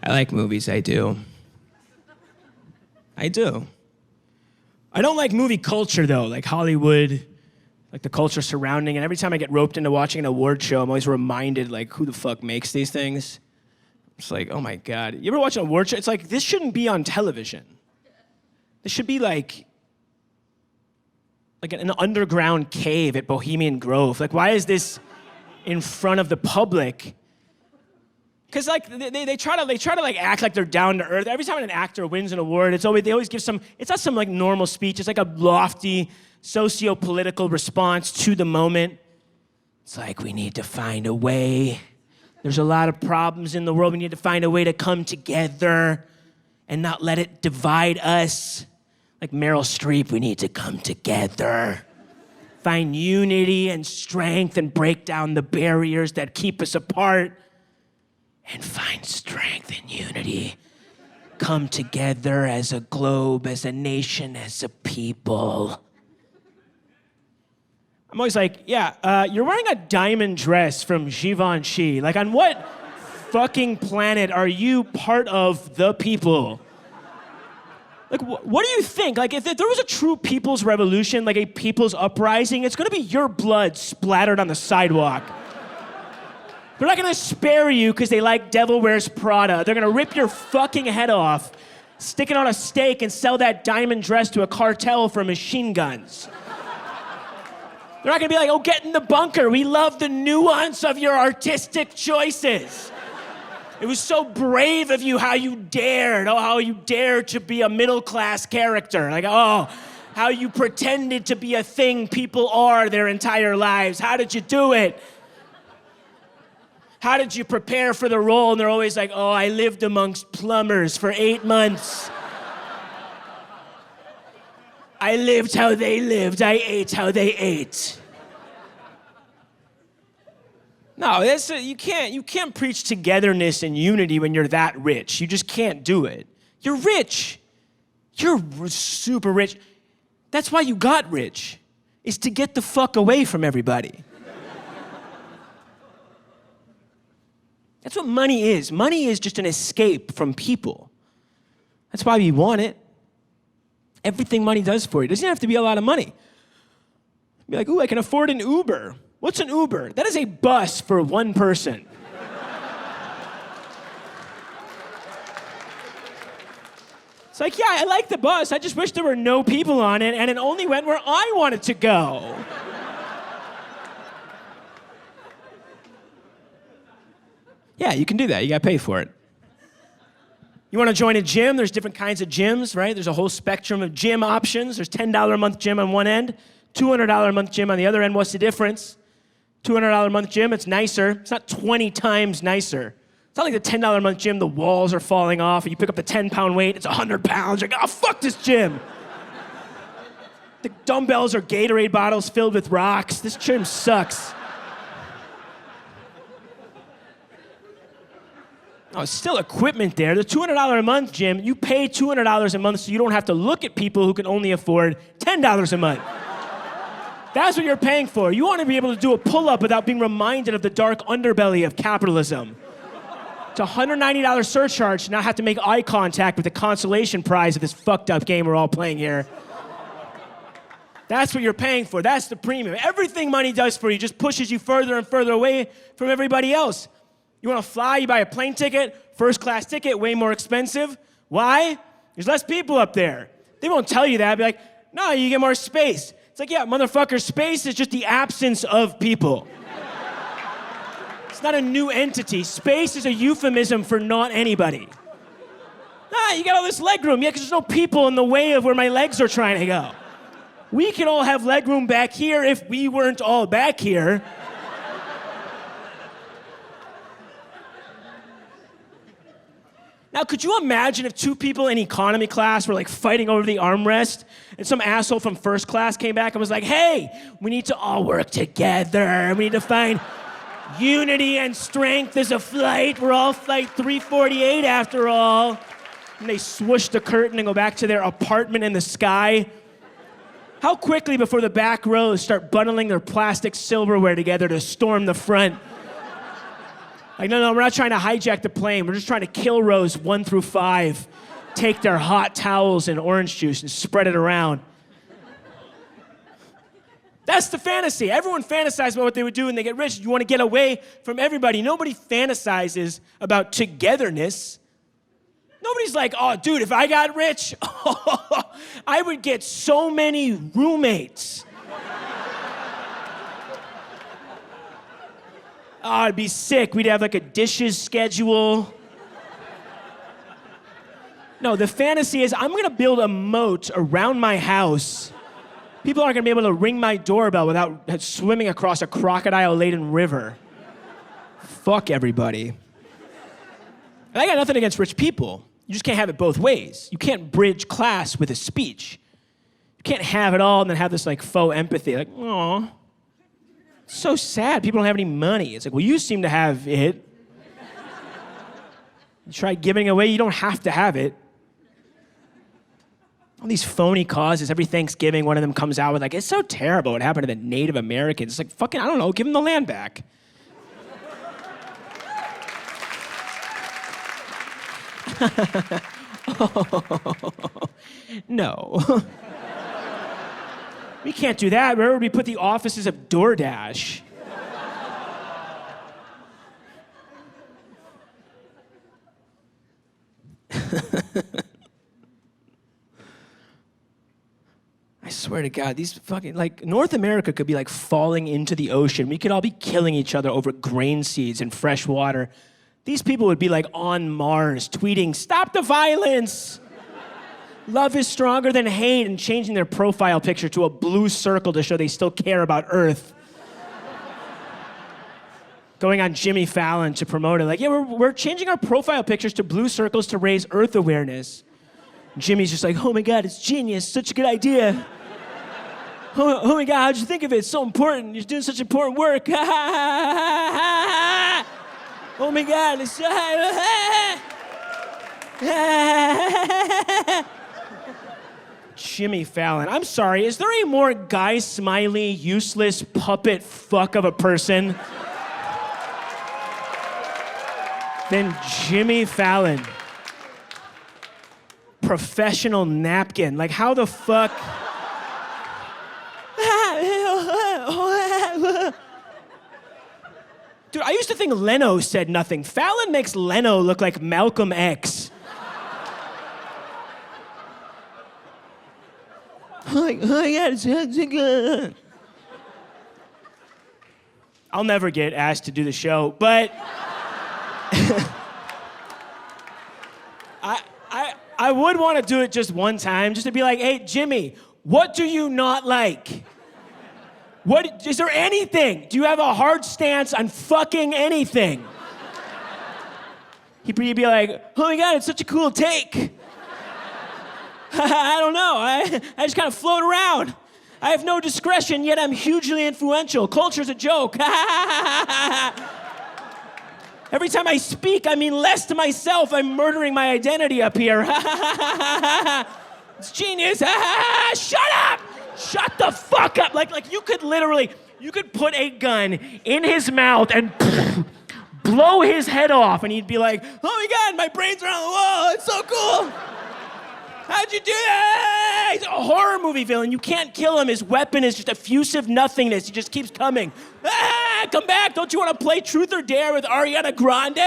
I like movies, I do. I do. I don't like movie culture, though, like Hollywood, like the culture surrounding it. Every time I get roped into watching an award show, I'm always reminded, like, who the fuck makes these things? It's like, oh my God. You ever watch an award show? It's like, this shouldn't be on television. This should be like an underground cave at Bohemian Grove. Like, why is this in front of the public? Because like they try to like act like they're down to earth. Every time an actor wins an award, they always give some. It's not some like normal speech. It's like a lofty socio-political response to the moment. It's like, we need to find a way. There's a lot of problems in the world. We need to find a way to come together and not let it divide us. Like Meryl Streep, we need to come together. Find unity and strength and break down the barriers that keep us apart. And find strength and unity. Come together as a globe, as a nation, as a people. I'm always like, yeah, you're wearing a diamond dress from Givenchy. Like, on what fucking planet are you part of the people? Like, what do you think? Like, if there was a true people's revolution, like a people's uprising, it's gonna be your blood splattered on the sidewalk. They're not gonna spare you because they like Devil Wears Prada. They're gonna rip your fucking head off, stick it on a stake, and sell that diamond dress to a cartel for machine guns. They're not gonna be like, oh, get in the bunker. We love the nuance of your artistic choices. It was so brave of you how you dared. Oh, how you dared to be a middle-class character. Like, oh, how you pretended to be a thing people are their entire lives. How did you do it? How did you prepare for the role? And they're always like, oh, I lived amongst plumbers for 8 months. I lived how they lived. I ate how they ate. No, you can't preach togetherness and unity when you're that rich. You just can't do it. You're rich. You're super rich. That's why you got rich, is to get the fuck away from everybody. That's what money is. Money is just an escape from people. That's why we want it. Everything money does for you. It doesn't have to be a lot of money. Be like, ooh, I can afford an Uber. What's an Uber? That is a bus for one person. It's like, yeah, I like the bus. I just wish there were no people on it and it only went where I wanted to go. Yeah, you can do that. You got to pay for it. You want to join a gym? There's different kinds of gyms, right? There's a whole spectrum of gym options. There's $10 a month gym on one end, $200 a month gym on the other end. What's the difference? $200 a month gym, it's nicer. It's not 20 times nicer. It's not like the $10 a month gym, the walls are falling off, and you pick up the 10-pound weight, it's 100 pounds. You're like, oh, fuck this gym. The dumbbells are Gatorade bottles filled with rocks. This gym sucks. Oh, it's still equipment there. The $200 a month gym, you pay $200 a month so you don't have to look at people who can only afford $10 a month. That's what you're paying for. You want to be able to do a pull-up without being reminded of the dark underbelly of capitalism. It's a $190 surcharge to not have to make eye contact with the consolation prize of this fucked up game we're all playing here. That's what you're paying for. That's the premium. Everything money does for you just pushes you further and further away from everybody else. You want to fly, you buy a plane ticket, first class ticket, way more expensive. Why? There's less people up there. They won't tell you that. Be like, no, you get more space. It's like, yeah, motherfucker, space is just the absence of people. It's not a new entity. Space is a euphemism for not anybody. Ah, you got all this leg room. Yeah, because there's no people in the way of where my legs are trying to go. We can all have leg room back here if we weren't all back here. Now, could you imagine if two people in economy class were like fighting over the armrest and some asshole from first class came back and was like, hey, we need to all work together. We need to find unity and strength as a flight. We're all flight 348 after all. And they swoosh the curtain and go back to their apartment in the sky. How quickly before the back rows start bundling their plastic silverware together to storm the front? Like, no, we're not trying to hijack the plane. We're just trying to kill rows 1 through 5, take their hot towels and orange juice and spread it around. That's the fantasy. Everyone fantasizes about what they would do when they get rich. You want to get away from everybody. Nobody fantasizes about togetherness. Nobody's like, oh, dude, if I got rich, I would get so many roommates. Oh, it'd be sick. We'd have like a dishes schedule. No, the fantasy is I'm going to build a moat around my house. People aren't going to be able to ring my doorbell without swimming across a crocodile-laden river. Fuck everybody. And I got nothing against rich people. You just can't have it both ways. You can't bridge class with a speech. You can't have it all and then have this like faux empathy. Like, aw, it's so sad. People don't have any money. It's like, well, you seem to have it. You try giving it away, you don't have to have it. All these phony causes. Every Thanksgiving, one of them comes out with like, it's so terrible what happened to the Native Americans. It's like, fucking, I don't know, give them the land back. No. We can't do that. Where would we put the offices of DoorDash? I swear to God, these fucking, like, North America could be like falling into the ocean. We could all be killing each other over grain seeds and fresh water. These people would be like on Mars, tweeting, "Stop the violence! Love is stronger than hate," and changing their profile picture to a blue circle to show they still care about Earth. Going on Jimmy Fallon to promote it. Like, yeah, we're changing our profile pictures to blue circles to raise Earth awareness. Jimmy's just like, oh my God, it's genius, such a good idea. Oh my God, how'd you think of it? It's so important. You're doing such important work. Oh my God, it's so... Jimmy Fallon. I'm sorry, is there a more Guy Smiley, useless puppet fuck of a person than Jimmy Fallon? Professional napkin. Like, how the fuck... Dude, I used to think Leno said nothing. Fallon makes Leno look like Malcolm X. Oh my God, it's good. I'll never get asked to do the show, but I would want to do it just one time, just to be like, hey, Jimmy, what do you not like? What, is there anything? Do you have a hard stance on fucking anything? He'd be like, oh my God, it's such a cool take. I don't know, I just kind of float around. I have no discretion, yet I'm hugely influential. Culture's a joke. Every time I speak, I mean less to myself. I'm murdering my identity up here. It's genius. Shut up! Shut the fuck up! Like you could literally, you could put a gun in his mouth and blow his head off, and he'd be like, oh my God, my brain's around the wall. It's so cool. How'd you do that? He's a horror movie villain. You can't kill him. His weapon is just effusive nothingness. He just keeps coming. Come back. Don't you want to play Truth or Dare with Ariana Grande?